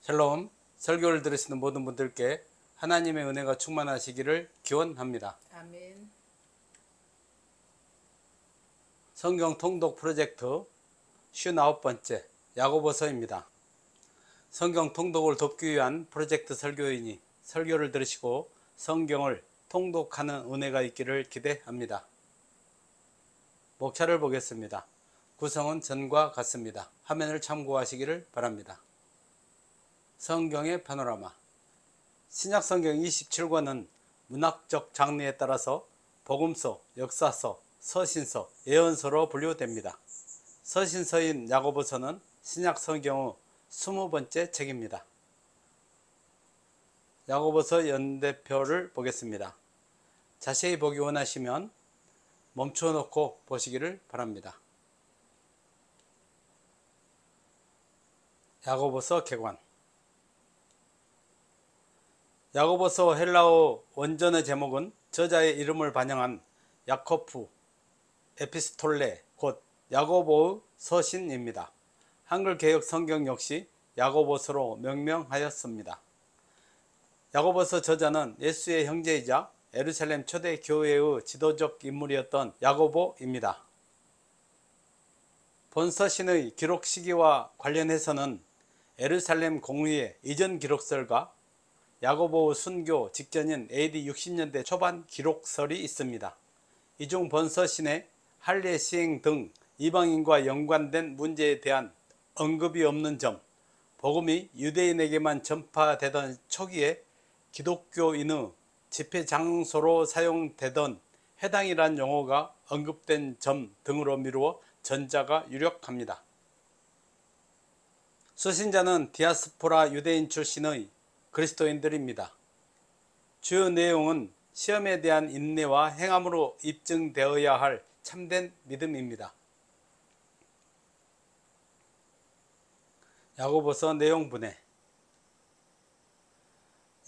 샬롬, 설교를 들으시는 모든 분들께 하나님의 은혜가 충만하시기를 기원합니다. 아멘. 성경 통독 프로젝트 59번째 야고보서입니다. 성경 통독을 돕기 위한 프로젝트 설교이니 설교를 들으시고 성경을 통독하는 은혜가 있기를 기대합니다. 목차를 보겠습니다. 구성은 전과 같습니다. 화면을 참고하시기를 바랍니다. 성경의 파노라마. 신약성경 27권은 문학적 장르에 따라서 복음서, 역사서, 서신서, 예언서로 분류됩니다. 서신서인 야고보서는 신약성경의 20번째 책입니다. 야고보서 연대표를 보겠습니다. 자세히 보기 원하시면 멈춰 놓고 보시기를 바랍니다. 야고보서 개관. 야고보서 헬라어 원전의 제목은 저자의 이름을 반영한 야코프 에피스톨레 곧 야고보의 서신입니다. 한글 개역 성경 역시 야고보서로 명명하였습니다. 야고보서 저자는 예수의 형제이자 예루살렘 초대 교회의 지도적 인물이었던 야고보입니다. 본 서신의 기록 시기와 관련해서는 예루살렘 공의회 이전 기록설과 야고보의 순교 직전인 AD 60년대 초반 기록설이 있습니다. 이 중 본서신에 할례 시행 등 이방인과 연관된 문제에 대한 언급이 없는 점, 복음이 유대인에게만 전파되던 초기에 기독교인의 집회 장소로 사용되던 회당이란 용어가 언급된 점 등으로 미루어 전자가 유력합니다. 서신자는 디아스포라 유대인 출신의 그리스도인들입니다. 주요 내용은 시험에 대한 인내와 행함으로 입증되어야 할 참된 믿음입니다. 야고보서 내용 분해.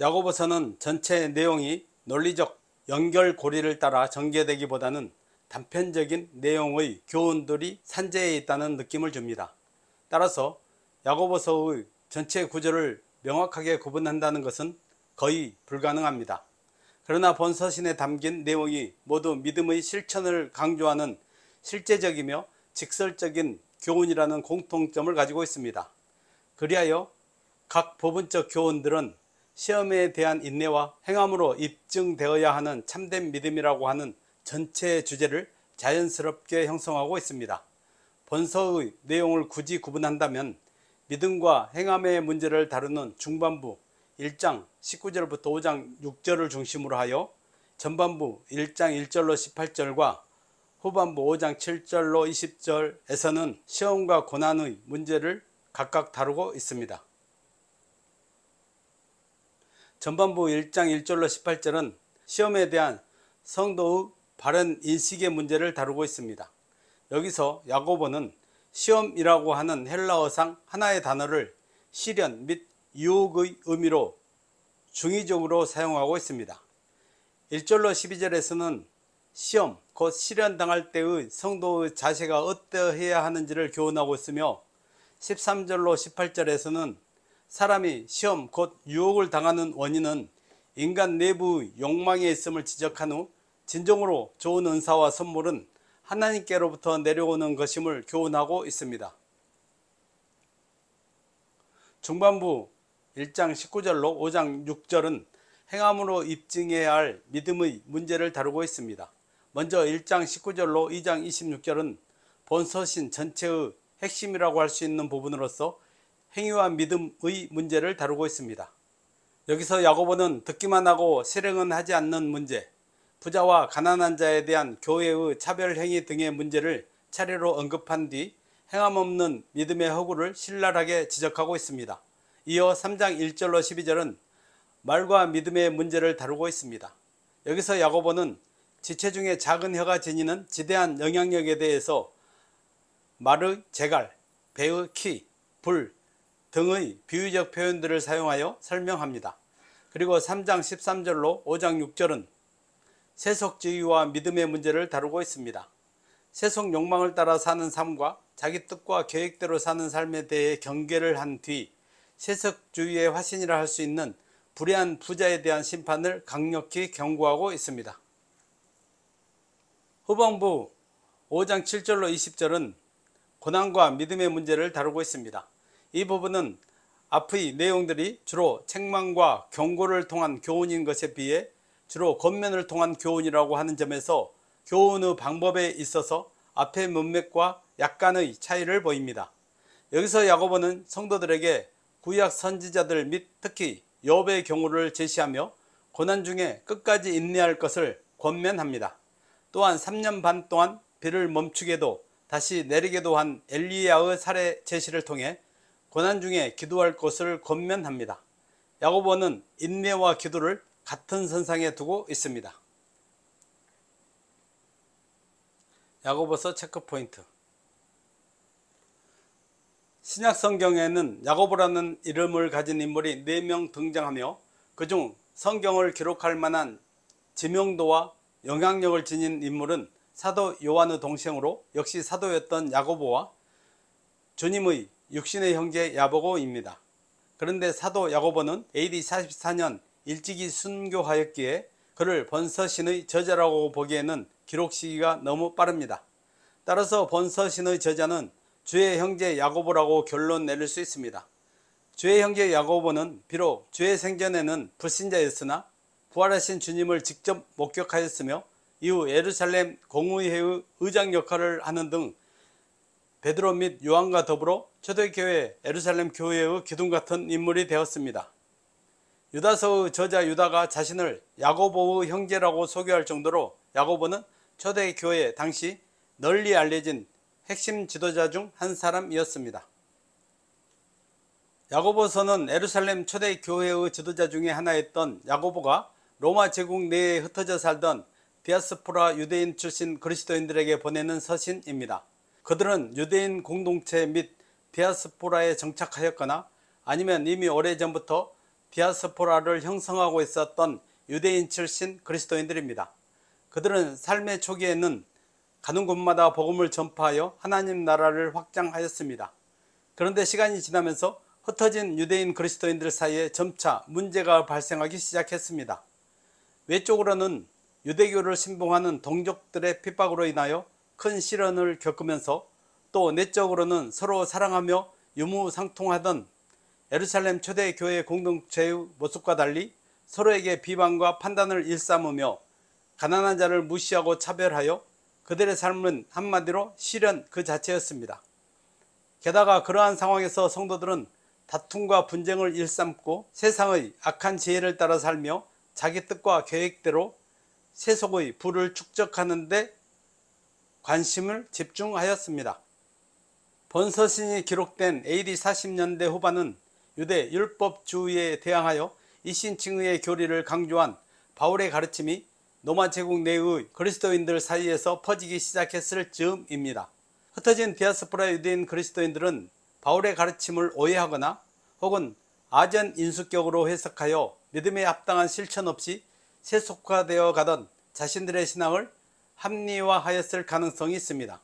야고보서는 전체 내용이 논리적 연결고리를 따라 전개되기보다는 단편적인 내용의 교훈들이 산재해 있다는 느낌을 줍니다. 따라서 야고보서의 전체 구조를 명확하게 구분한다는 것은 거의 불가능합니다. 그러나 본 서신에 담긴 내용이 모두 믿음의 실천을 강조하는 실제적이며 직설적인 교훈이라는 공통점을 가지고 있습니다. 그리하여 각 부분적 교훈들은 시험에 대한 인내와 행함으로 입증되어야 하는 참된 믿음이라고 하는 전체 주제를 자연스럽게 형성하고 있습니다. 본서의 내용을 굳이 구분한다면 믿음과 행함의 문제를 다루는 중반부 1장 19절부터 5장 6절을 중심으로 하여 전반부 1장 1절로 18절과 후반부 5장 7절로 20절에서는 시험과 고난의 문제를 각각 다루고 있습니다. 전반부 1장 1절로 18절은 시험에 대한 성도의 바른 인식의 문제를 다루고 있습니다. 여기서 야고보는 시험이라고 하는 헬라어상 하나의 단어를 시련 및 유혹의 의미로 중의적으로 사용하고 있습니다. 1절로 12절에서는 시험, 곧 시련당할 때의 성도의 자세가 어떠해야 하는지를 교훈하고 있으며 13절로 18절에서는 사람이 시험, 곧 유혹을 당하는 원인은 인간 내부의 욕망에 있음을 지적한 후 진정으로 좋은 은사와 선물은 하나님께로부터 내려오는 것임을 교훈하고 있습니다. 중반부 1장 19절로 5장 6절은 행함으로 입증해야 할 믿음의 문제를 다루고 있습니다. 먼저 1장 19절로 2장 26절은 본서신 전체의 핵심이라고 할 수 있는 부분으로서 행위와 믿음의 문제를 다루고 있습니다. 여기서 야고보는 듣기만 하고 실행은 하지 않는 문제, 부자와 가난한 자에 대한 교회의 차별행위 등의 문제를 차례로 언급한 뒤 행함 없는 믿음의 허구를 신랄하게 지적하고 있습니다. 이어 3장 1절로 12절은 말과 믿음의 문제를 다루고 있습니다. 여기서 야고보는 지체 중에 작은 혀가 지니는 지대한 영향력에 대해서 말의 재갈, 배의 키, 불 등의 비유적 표현들을 사용하여 설명합니다. 그리고 3장 13절로 5장 6절은 세속주의와 믿음의 문제를 다루고 있습니다. 세속 욕망을 따라 사는 삶과 자기 뜻과 계획대로 사는 삶에 대해 경계를 한 뒤 세속주의의 화신이라 할 수 있는 불의한 부자에 대한 심판을 강력히 경고하고 있습니다. 후반부 5장 7절로 20절은 고난과 믿음의 문제를 다루고 있습니다. 이 부분은 앞의 내용들이 주로 책망과 경고를 통한 교훈인 것에 비해 주로 권면을 통한 교훈이라고 하는 점에서 교훈의 방법에 있어서 앞의 문맥과 약간의 차이를 보입니다. 여기서 야고보는 성도들에게 구약 선지자들 및 특히 욥의 경우를 제시하며 고난 중에 끝까지 인내할 것을 권면합니다. 또한 3년 반 동안 비를 멈추게도 다시 내리게도 한 엘리야의 사례 제시를 통해 고난 중에 기도할 것을 권면합니다. 야고보는 인내와 기도를 같은 선상에 두고 있습니다. 야고보서 체크포인트. 신약 성경에는 야고보라는 이름을 가진 인물이 4명 등장하며 그중 성경을 기록할 만한 지명도와 영향력을 지닌 인물은 사도 요한의 동생으로 역시 사도였던 야고보와 주님의 육신의 형제 야고보입니다. 그런데 사도 야고보는 AD 44년 일찍이 순교하였기에 그를 번서신의 저자라고 보기에는 기록 시기가 너무 빠릅니다. 따라서 번서신의 저자는 주의 형제 야고보라고 결론 내릴 수 있습니다. 주의 형제 야고보는 비록 주의 생전에는 불신자였으나 부활하신 주님을 직접 목격하였으며 이후 예루살렘 공의회의 의장 역할을 하는 등 베드로 및 요한과 더불어 초대교회 예루살렘 교회의 기둥 같은 인물이 되었습니다. 유다서의 저자 유다가 자신을 야고보의 형제라고 소개할 정도로 야고보는 초대교회 당시 널리 알려진 핵심 지도자 중 한 사람이었습니다. 야고보서는 예루살렘 초대교회의 지도자 중에 하나였던 야고보가 로마 제국 내에 흩어져 살던 디아스포라 유대인 출신 그리스도인들에게 보내는 서신입니다. 그들은 유대인 공동체 및 디아스포라에 정착하였거나 아니면 이미 오래전부터 디아스포라를 형성하고 있었던 유대인 출신 그리스도인들입니다. 그들은 삶의 초기에는 가는 곳마다 복음을 전파하여 하나님 나라를 확장하였습니다. 그런데 시간이 지나면서 흩어진 유대인 그리스도인들 사이에 점차 문제가 발생하기 시작했습니다. 외적으로는 유대교를 신봉하는 동족들의 핍박으로 인하여 큰 시련을 겪으면서 또 내적으로는 서로 사랑하며 유무상통하던 예루살렘 초대교회 공동체의 모습과 달리 서로에게 비방과 판단을 일삼으며 가난한 자를 무시하고 차별하여 그들의 삶은 한마디로 시련 그 자체였습니다. 게다가 그러한 상황에서 성도들은 다툼과 분쟁을 일삼고 세상의 악한 지혜를 따라 살며 자기 뜻과 계획대로 세속의 부를 축적하는 데 관심을 집중하였습니다. 번서신이 기록된 AD 40년대 후반은 유대 율법주의에 대항하여 이신칭의의 교리를 강조한 바울의 가르침이 로마 제국 내의 그리스도인들 사이에서 퍼지기 시작했을 즈음입니다. 흩어진 디아스포라 유대인 그리스도인들은 바울의 가르침을 오해하거나 혹은 아전 인수격으로 해석하여 믿음에 합당한 실천 없이 세속화되어 가던 자신들의 신앙을 합리화하였을 가능성이 있습니다.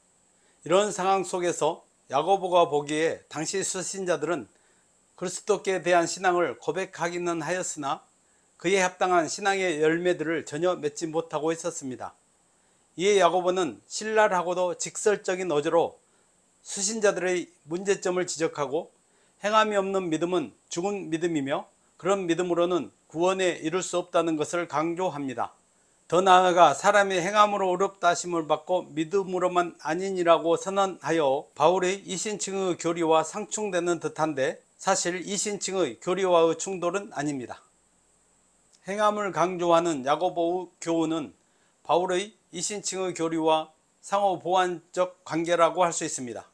이런 상황 속에서 야고보가 보기에 당시 수신자들은 그리스도께 대한 신앙을 고백하기는 하였으나 그에 합당한 신앙의 열매들을 전혀 맺지 못하고 있었습니다. 이에 야고보는 신랄하고도 직설적인 어조로 수신자들의 문제점을 지적하고 행함이 없는 믿음은 죽은 믿음이며 그런 믿음으로는 구원에 이를 수 없다는 것을 강조합니다. 더 나아가 사람이 행함으로 의롭다 하심을 받고 믿음으로만 아니니라고 선언하여 바울의 이신칭의 교리와 상충되는 듯한데 사실 이신칭의 교리와의 충돌은 아닙니다. 행함을 강조하는 야고보의 교훈은 바울의 이신칭의 교리와 상호 보완적 관계라고 할 수 있습니다.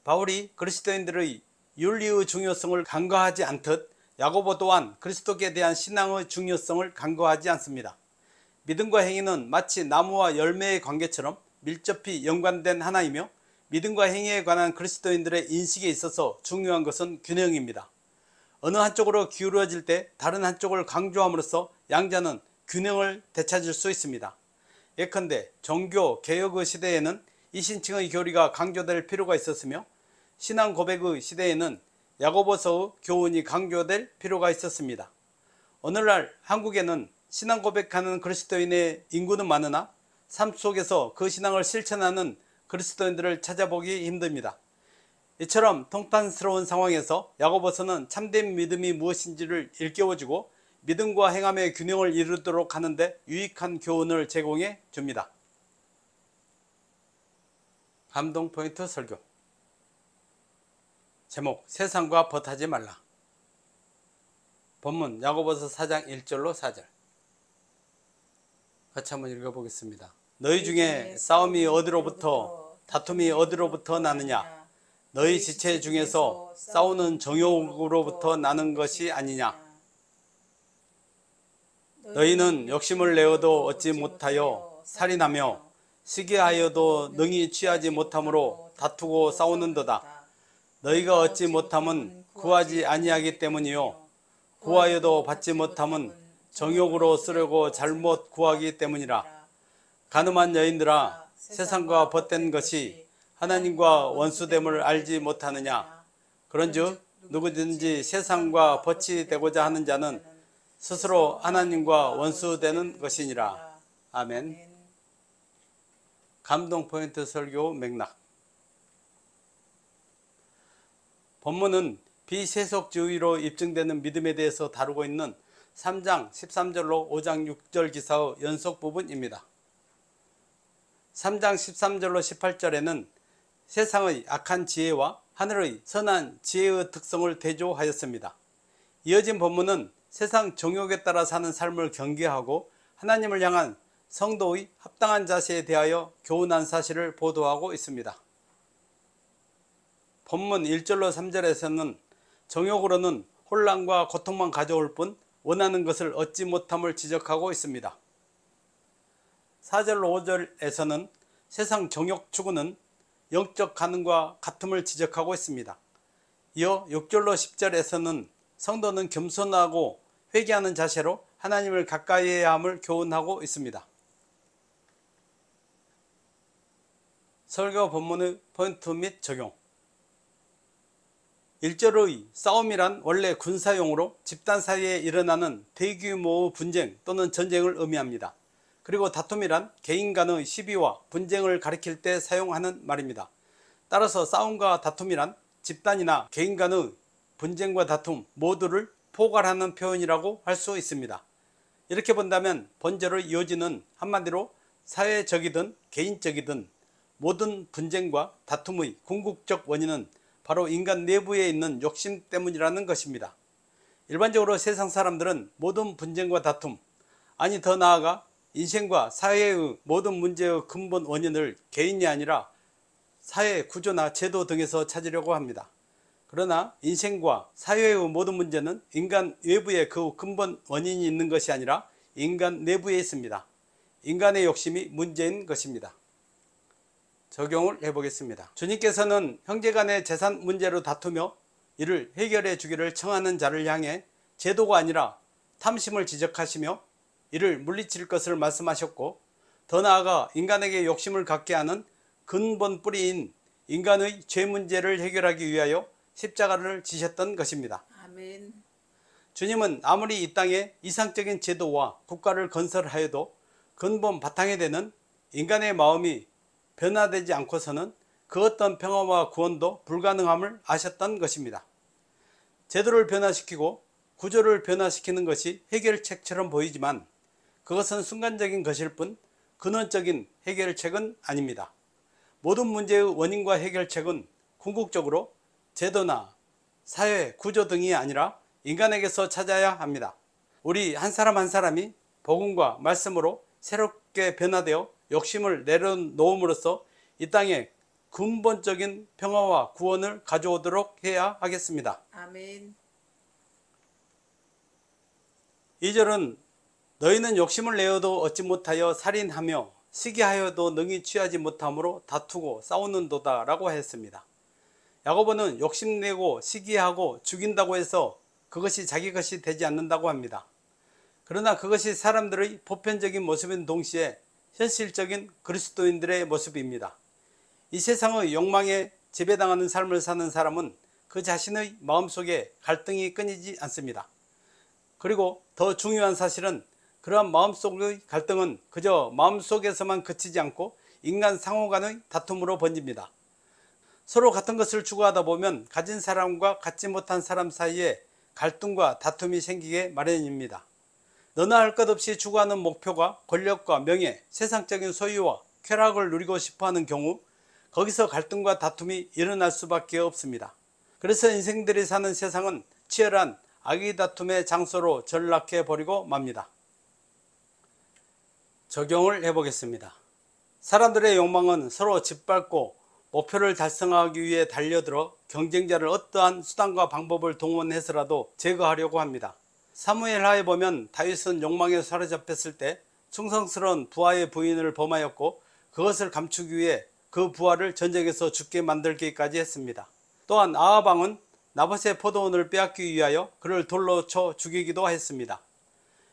바울이 그리스도인들의 윤리의 중요성을 간과하지 않듯 야고보 또한 그리스도께 대한 신앙의 중요성을 간과하지 않습니다. 믿음과 행위는 마치 나무와 열매의 관계처럼 밀접히 연관된 하나이며 믿음과 행위에 관한 그리스도인들의 인식에 있어서 중요한 것은 균형입니다. 어느 한쪽으로 기울어질 때 다른 한쪽을 강조함으로써 양자는 균형을 되찾을 수 있습니다. 예컨대 종교 개혁의 시대에는 이신칭의 교리가 강조될 필요가 있었으며 신앙 고백의 시대에는 야고보서의 교훈이 강조될 필요가 있었습니다. 오늘날 한국에는 신앙 고백하는 그리스도인의 인구는 많으나 삶 속에서 그 신앙을 실천하는 그리스도인들을 찾아보기 힘듭니다. 이처럼 통탄스러운 상황에서 야고보서는 참된 믿음이 무엇인지를 일깨워주고 믿음과 행함의 균형을 이루도록 하는데 유익한 교훈을 제공해 줍니다. 감동 포인트 설교. 제목: 세상과 벗하지 말라. 본문 야고보서 4장 1절로 4절. 같이 한번 읽어보겠습니다. 너희 중에 싸움이 어디로부터, 다툼이 어디로부터 나느냐? 너희 지체 중에서 싸우는 정욕으로부터 나는 것이 아니냐? 너희는 욕심을 내어도 얻지 못하여 살인하며 시기하여도 능히 취하지 못함으로 다투고 싸우는도다. 너희가 얻지 못함은 구하지 아니하기 때문이요 구하여도 받지 못함은 정욕으로 쓰려고 잘못 구하기 때문이라. 가늠한 여인들아, 세상과 벗된 것이 하나님과 원수됨을 알지 못하느냐? 그런즉 누구든지 세상과 벗이 되고자 하는 자는 스스로 하나님과 원수되는 것이니라. 아멘. 감동 포인트 설교 맥락. 본문은 비세속주의로 입증되는 믿음에 대해서 다루고 있는 3장 13절로 5장 6절 기사의 연속 부분입니다. 3장 13절로 18절에는 세상의 악한 지혜와 하늘의 선한 지혜의 특성을 대조하였습니다. 이어진 본문은 세상 정욕에 따라 사는 삶을 경계하고 하나님을 향한 성도의 합당한 자세에 대하여 교훈한 사실을 보도하고 있습니다. 본문 1절로 3절에서는 정욕으로는 혼란과 고통만 가져올 뿐 원하는 것을 얻지 못함을 지적하고 있습니다. 4절로 5절에서는 세상 정욕 추구는 영적 가능과 같음을 지적하고 있습니다. 이어 6절로 10절에서는 성도는 겸손하고 회개하는 자세로 하나님을 가까이 해야 함을 교훈하고 있습니다. 설교 본문의 포인트 및 적용. 1절의 싸움이란 원래 군사용어로 집단 사이에 일어나는 대규모의 분쟁 또는 전쟁을 의미합니다. 그리고 다툼이란 개인 간의 시비와 분쟁을 가리킬 때 사용하는 말입니다. 따라서 싸움과 다툼이란 집단이나 개인 간의 분쟁과 다툼 모두를 포괄하는 표현이라고 할 수 있습니다. 이렇게 본다면 본절의 이어지는 한마디로 사회적이든 개인적이든 모든 분쟁과 다툼의 궁극적 원인은 바로 인간 내부에 있는 욕심 때문이라는 것입니다. 일반적으로 세상 사람들은 모든 분쟁과 다툼, 아니 더 나아가 인생과 사회의 모든 문제의 근본 원인을 개인이 아니라 사회 구조나 제도 등에서 찾으려고 합니다. 그러나 인생과 사회의 모든 문제는 인간 외부에 그 근본 원인이 있는 것이 아니라 인간 내부에 있습니다. 인간의 욕심이 문제인 것입니다. 적용을 해보겠습니다. 주님께서는 형제간의 재산 문제로 다투며 이를 해결해 주기를 청하는 자를 향해 제도가 아니라 탐심을 지적하시며 이를 물리칠 것을 말씀하셨고, 더 나아가 인간에게 욕심을 갖게 하는 근본 뿌리인 인간의 죄 문제를 해결하기 위하여 십자가를 지셨던 것입니다. 아멘. 주님은 아무리 이 땅에 이상적인 제도와 국가를 건설하여도 근본 바탕에 되는 인간의 마음이 변화되지 않고서는 그 어떤 평화와 구원도 불가능함을 아셨던 것입니다. 제도를 변화시키고 구조를 변화시키는 것이 해결책처럼 보이지만 그것은 순간적인 것일 뿐 근원적인 해결책은 아닙니다. 모든 문제의 원인과 해결책은 궁극적으로 제도나 사회 구조 등이 아니라 인간에게서 찾아야 합니다. 우리 한 사람 한 사람이 복음과 말씀으로 새롭게 변화되어 욕심을 내려놓음으로써 이 땅에 근본적인 평화와 구원을 가져오도록 해야 하겠습니다. 아멘. 2절은 너희는 욕심을 내어도 얻지 못하여 살인하며 시기하여도 능히 취하지 못함으로 다투고 싸우는도다 라고 했습니다. 야고보는 욕심내고 시기하고 죽인다고 해서 그것이 자기 것이 되지 않는다고 합니다. 그러나 그것이 사람들의 보편적인 모습인 동시에 현실적인 그리스도인들의 모습입니다. 이 세상의 욕망에 지배당하는 삶을 사는 사람은 그 자신의 마음속에 갈등이 끊이지 않습니다. 그리고 더 중요한 사실은 그러한 마음속의 갈등은 그저 마음속에서만 그치지 않고 인간 상호 간의 다툼으로 번집니다. 서로 같은 것을 추구하다 보면 가진 사람과 갖지 못한 사람 사이에 갈등과 다툼이 생기게 마련입니다. 너나 할 것 없이 추구하는 목표가 권력과 명예, 세상적인 소유와 쾌락을 누리고 싶어하는 경우 거기서 갈등과 다툼이 일어날 수밖에 없습니다. 그래서 인생들이 사는 세상은 치열한 악의 다툼의 장소로 전락해 버리고 맙니다. 적용을 해보겠습니다. 사람들의 욕망은 서로 짓밟고 목표를 달성하기 위해 달려들어 경쟁자를 어떠한 수단과 방법을 동원해서라도 제거하려고 합니다. 사무엘하에 보면 다윗은 욕망에 사로잡혔을 때 충성스러운 부하의 부인을 범하였고 그것을 감추기 위해 그 부하를 전쟁에서 죽게 만들기까지 했습니다. 또한 아합 왕은 나봇의 포도원을 빼앗기 위하여 그를 돌로 쳐 죽이기도 했습니다.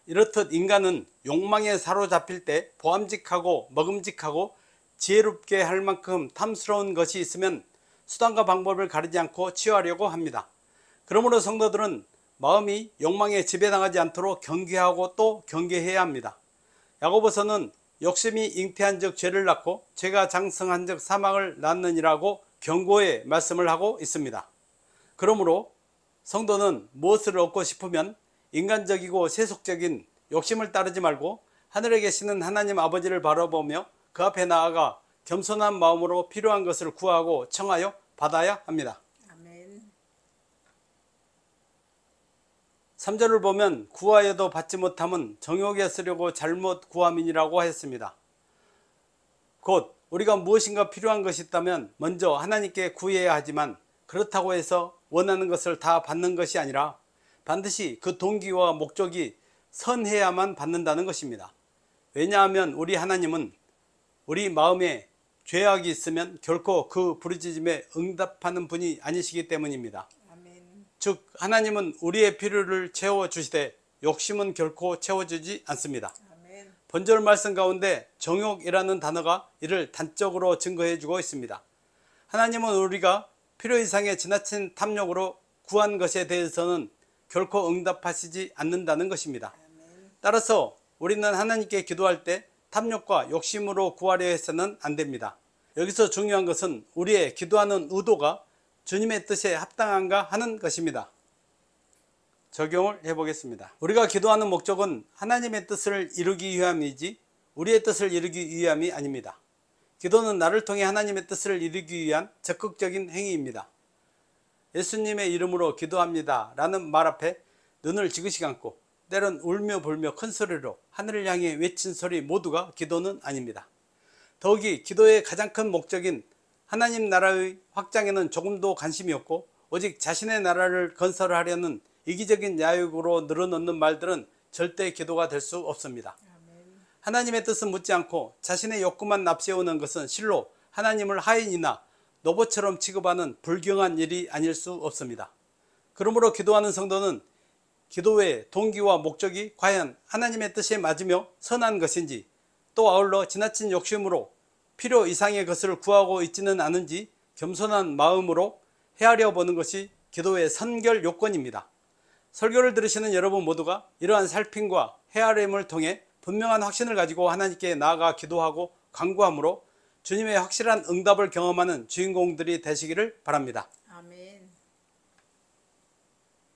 이렇듯 인간은 욕망에 사로잡힐 때 보암직하고 먹음직하고 지혜롭게 할 만큼 탐스러운 것이 있으면 수단과 방법을 가리지 않고 취하려고 합니다. 그러므로 성도들은 마음이 욕망에 지배당하지 않도록 경계하고 또 경계해야 합니다. 야고보서는 욕심이 잉태한 즉 죄를 낳고 죄가 장성한 즉 사망을 낳느니라고 경고의 말씀을 하고 있습니다. 그러므로 성도는 무엇을 얻고 싶으면 인간적이고 세속적인 욕심을 따르지 말고 하늘에 계시는 하나님 아버지를 바라보며 그 앞에 나아가 겸손한 마음으로 필요한 것을 구하고 청하여 받아야 합니다. 아멘. 3절을 보면 구하여도 받지 못함은 정욕에 쓰려고 잘못 구함이니라고 했습니다. 곧 우리가 무엇인가 필요한 것이 있다면 먼저 하나님께 구해야 하지만 그렇다고 해서 원하는 것을 다 받는 것이 아니라 반드시 그 동기와 목적이 선해야만 받는다는 것입니다. 왜냐하면 우리 하나님은 우리 마음에 죄악이 있으면 결코 그 부르짖음에 응답하는 분이 아니시기 때문입니다. 아멘. 즉 하나님은 우리의 필요를 채워주시되 욕심은 결코 채워주지 않습니다. 아멘. 본절 말씀 가운데 정욕이라는 단어가 이를 단적으로 증거해주고 있습니다. 하나님은 우리가 필요 이상의 지나친 탐욕으로 구한 것에 대해서는 결코 응답하시지 않는다는 것입니다. 아멘. 따라서 우리는 하나님께 기도할 때 탐욕과 욕심으로 구하려 해서는 안 됩니다. 여기서 중요한 것은 우리의 기도하는 의도가 주님의 뜻에 합당한가 하는 것입니다. 적용을 해보겠습니다. 우리가 기도하는 목적은 하나님의 뜻을 이루기 위함이지 우리의 뜻을 이루기 위함이 아닙니다. 기도는 나를 통해 하나님의 뜻을 이루기 위한 적극적인 행위입니다. 예수님의 이름으로 기도합니다 라는 말 앞에 눈을 지그시 감고 때론 울며 불며 큰 소리로 하늘을 향해 외친 소리 모두가 기도는 아닙니다. 더욱이 기도의 가장 큰 목적인 하나님 나라의 확장에는 조금도 관심이 없고 오직 자신의 나라를 건설하려는 이기적인 야욕으로 늘어놓는 말들은 절대 기도가 될 수 없습니다. 아멘. 하나님의 뜻은 묻지 않고 자신의 욕구만 납세우는 것은 실로 하나님을 하인이나 노보처럼 취급하는 불경한 일이 아닐 수 없습니다. 그러므로 기도하는 성도는 기도의 동기와 목적이 과연 하나님의 뜻에 맞으며 선한 것인지 또 아울러 지나친 욕심으로 필요 이상의 것을 구하고 있지는 않은지 겸손한 마음으로 헤아려 보는 것이 기도의 선결 요건입니다. 설교를 들으시는 여러분 모두가 이러한 살핌과 헤아림을 통해 분명한 확신을 가지고 하나님께 나아가 기도하고 간구함으로 주님의 확실한 응답을 경험하는 주인공들이 되시기를 바랍니다. 아멘.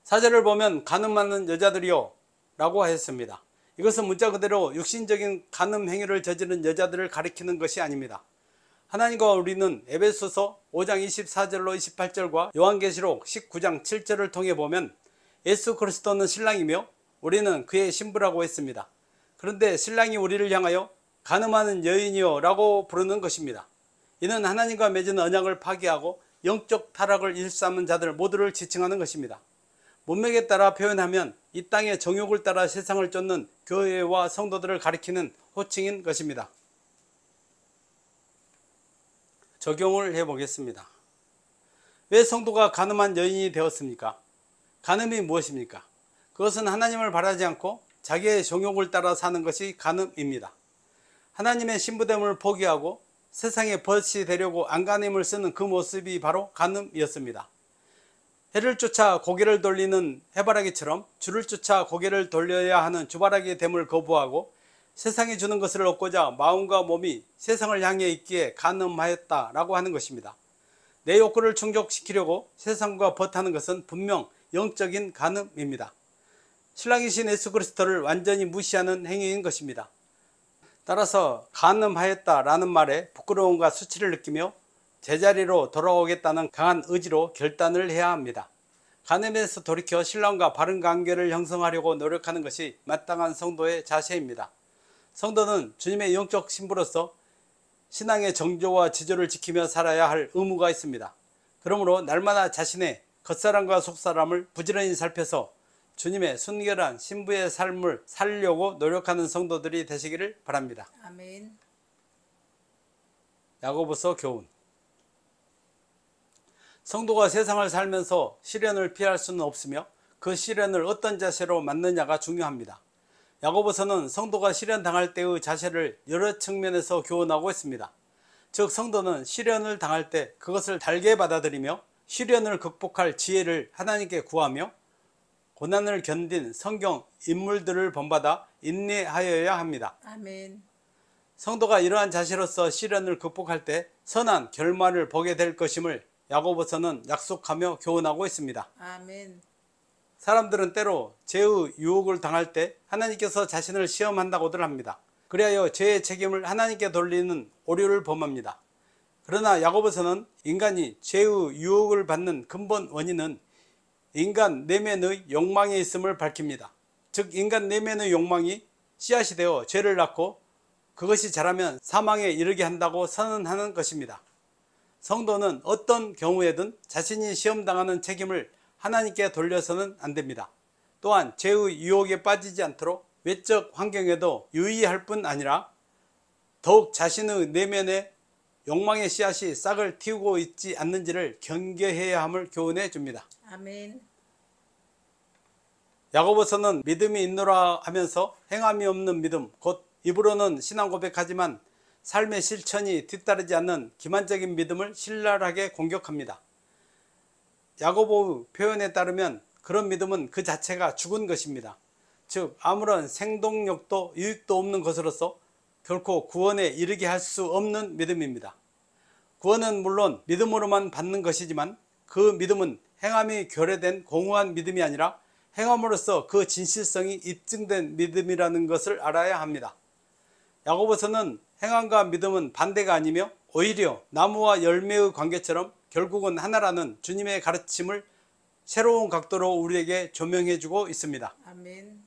4절을 보면 간음 많은 여자들이요 라고 했습니다. 이것은 문자 그대로 육신적인 간음 행위를 저지른 여자들을 가리키는 것이 아닙니다. 하나님과 우리는 에베소서 5장 24절로 28절과 요한계시록 19장 7절을 통해 보면 예수 그리스도는 신랑이며 우리는 그의 신부라고 했습니다. 그런데 신랑이 우리를 향하여 간음하는 여인이요 라고 부르는 것입니다. 이는 하나님과 맺은 언약을 파기하고 영적 타락을 일삼은 자들 모두를 지칭하는 것입니다. 문맥에 따라 표현하면 이 땅의 정욕을 따라 세상을 쫓는 교회와 성도들을 가리키는 호칭인 것입니다. 적용을 해보겠습니다. 왜 성도가 간음한 여인이 되었습니까? 간음이 무엇입니까? 그것은 하나님을 바라지 않고 자기의 정욕을 따라 사는 것이 간음입니다. 하나님의 신부됨을 포기하고 세상의 벗이 되려고 안간힘을 쓰는 그 모습이 바로 간음이었습니다. 해를 쫓아 고개를 돌리는 해바라기처럼 주를 쫓아 고개를 돌려야 하는 주바라기의 됨을 거부하고 세상이 주는 것을 얻고자 마음과 몸이 세상을 향해 있기에 간음하였다라고 하는 것입니다. 내 욕구를 충족시키려고 세상과 벗하는 것은 분명 영적인 간음입니다. 신랑이신 예수 그리스도를 완전히 무시하는 행위인 것입니다. 따라서 간음하였다라는 말에 부끄러움과 수치를 느끼며 제자리로 돌아오겠다는 강한 의지로 결단을 해야 합니다. 간음에서 돌이켜 신랑과 바른 관계를 형성하려고 노력하는 것이 마땅한 성도의 자세입니다. 성도는 주님의 영적 신부로서 신앙의 정조와 지조를 지키며 살아야 할 의무가 있습니다. 그러므로 날마다 자신의 겉사람과 속사람을 부지런히 살펴서 주님의 순결한 신부의 삶을 살려고 노력하는 성도들이 되시기를 바랍니다. 아멘. 야고보서 교훈. 성도가 세상을 살면서 시련을 피할 수는 없으며 그 시련을 어떤 자세로 맞느냐가 중요합니다. 야고보서는 성도가 시련 당할 때의 자세를 여러 측면에서 교훈하고 있습니다. 즉 성도는 시련을 당할 때 그것을 달게 받아들이며 시련을 극복할 지혜를 하나님께 구하며 고난을 견딘 성경 인물들을 본받아 인내하여야 합니다. 아멘. 성도가 이러한 자세로서 시련을 극복할 때 선한 결말을 보게 될 것임을 야고보서는 약속하며 교훈하고 있습니다. 아멘. 사람들은 때로 죄의 유혹을 당할 때 하나님께서 자신을 시험한다고들 합니다. 그리하여 죄의 책임을 하나님께 돌리는 오류를 범합니다. 그러나 야고보서는 인간이 죄의 유혹을 받는 근본 원인은 인간 내면의 욕망에 있음을 밝힙니다. 즉 인간 내면의 욕망이 씨앗이 되어 죄를 낳고 그것이 자라면 사망에 이르게 한다고 선언하는 것입니다. 성도는 어떤 경우에든 자신이 시험당하는 책임을 하나님께 돌려서는 안됩니다. 또한 죄의 유혹에 빠지지 않도록 외적 환경에도 유의할 뿐 아니라 더욱 자신의 내면에 욕망의 씨앗이 싹을 틔우고 있지 않는지를 경계해야 함을 교훈해 줍니다. 아멘. 야고보서는 믿음이 있노라 하면서 행함이 없는 믿음, 곧 입으로는 신앙 고백하지만 삶의 실천이 뒤따르지 않는 기만적인 믿음을 신랄하게 공격합니다. 야고보의 표현에 따르면 그런 믿음은 그 자체가 죽은 것입니다. 즉 아무런 생동력도 유익도 없는 것으로서 결코 구원에 이르게 할 수 없는 믿음입니다. 구원은 물론 믿음으로만 받는 것이지만 그 믿음은 행함이 결여된 공허한 믿음이 아니라 행함으로써 그 진실성이 입증된 믿음이라는 것을 알아야 합니다. 야고보서는 행함과 믿음은 반대가 아니며 오히려 나무와 열매의 관계처럼 결국은 하나라는 주님의 가르침을 새로운 각도로 우리에게 조명해주고 있습니다. 아멘.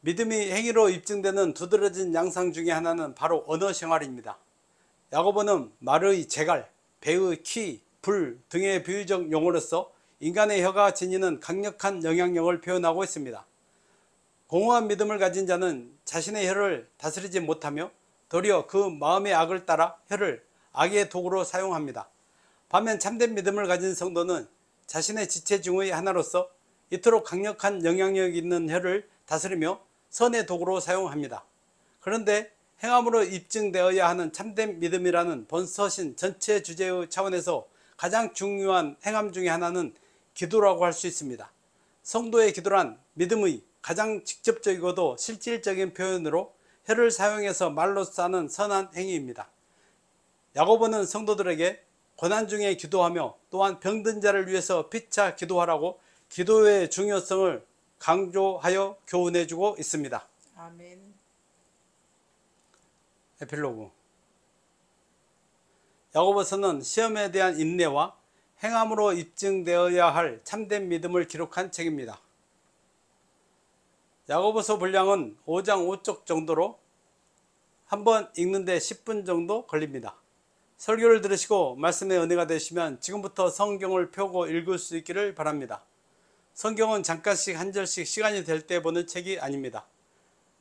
믿음이 행위로 입증되는 두드러진 양상 중에 하나는 바로 언어 생활입니다. 야고보는 말의 재갈, 배의 키, 불 등의 비유적 용어로서 인간의 혀가 지니는 강력한 영향력을 표현하고 있습니다. 공허한 믿음을 가진 자는 자신의 혀를 다스리지 못하며 도리어 그 마음의 악을 따라 혀를 악의 도구로 사용합니다. 반면 참된 믿음을 가진 성도는 자신의 지체 중의 하나로서 이토록 강력한 영향력 있는 혀를 다스리며 선의 도구로 사용합니다. 그런데 행함으로 입증되어야 하는 참된 믿음이라는 본서신 전체 주제의 차원에서 가장 중요한 행함 중에 하나는 기도라고 할 수 있습니다. 성도의 기도란 믿음의 가장 직접적이고도 실질적인 표현으로 혀를 사용해서 말로 싸는 선한 행위입니다. 야고보는 성도들에게 고난 중에 기도하며 또한 병든 자를 위해서 피차 기도하라고 기도의 중요성을 강조하여 교훈해주고 있습니다. 아멘. 에필로그. 야고보서는 시험에 대한 인내와 행함으로 입증되어야 할 참된 믿음을 기록한 책입니다. 야고보서 분량은 5장 5쪽 정도로 한번 읽는데 10분 정도 걸립니다. 설교를 들으시고 말씀의 은혜가 되시면 지금부터 성경을 펴고 읽을 수 있기를 바랍니다. 성경은 잠깐씩 한 절씩 시간이 될 때 보는 책이 아닙니다.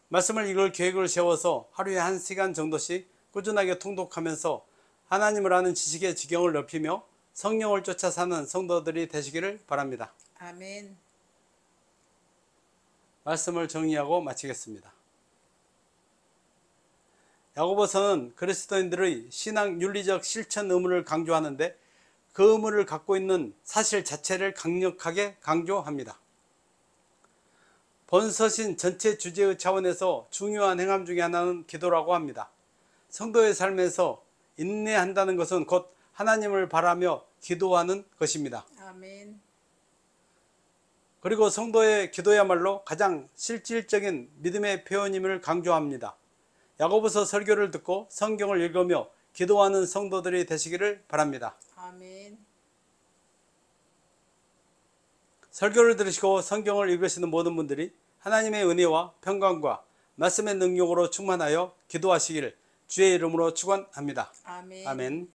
말씀을 읽을 계획을 세워서 하루에 1시간 정도씩 꾸준하게 통독하면서 하나님을 아는 지식의 지경을 넓히며 성령을 쫓아 사는 성도들이 되시기를 바랍니다. 아멘. 말씀을 정리하고 마치겠습니다. 야고보서는 그리스도인들의 신앙 윤리적 실천 의무를 강조하는데 그 의무를 갖고 있는 사실 자체를 강력하게 강조합니다. 본서신 전체 주제의 차원에서 중요한 행함 중에 하나는 기도라고 합니다. 성도의 삶에서 인내한다는 것은 곧 하나님을 바라며 기도하는 것입니다. 아멘. 그리고 성도의 기도야말로 가장 실질적인 믿음의 표현임을 강조합니다. 야고보서 설교를 듣고 성경을 읽으며 기도하는 성도들이 되시기를 바랍니다. 아멘. 설교를 들으시고 성경을 읽으시는 모든 분들이 하나님의 은혜와 평강과 말씀의 능력으로 충만하여 기도하시기를 주의 이름으로 축원합니다. 아멘. 아멘.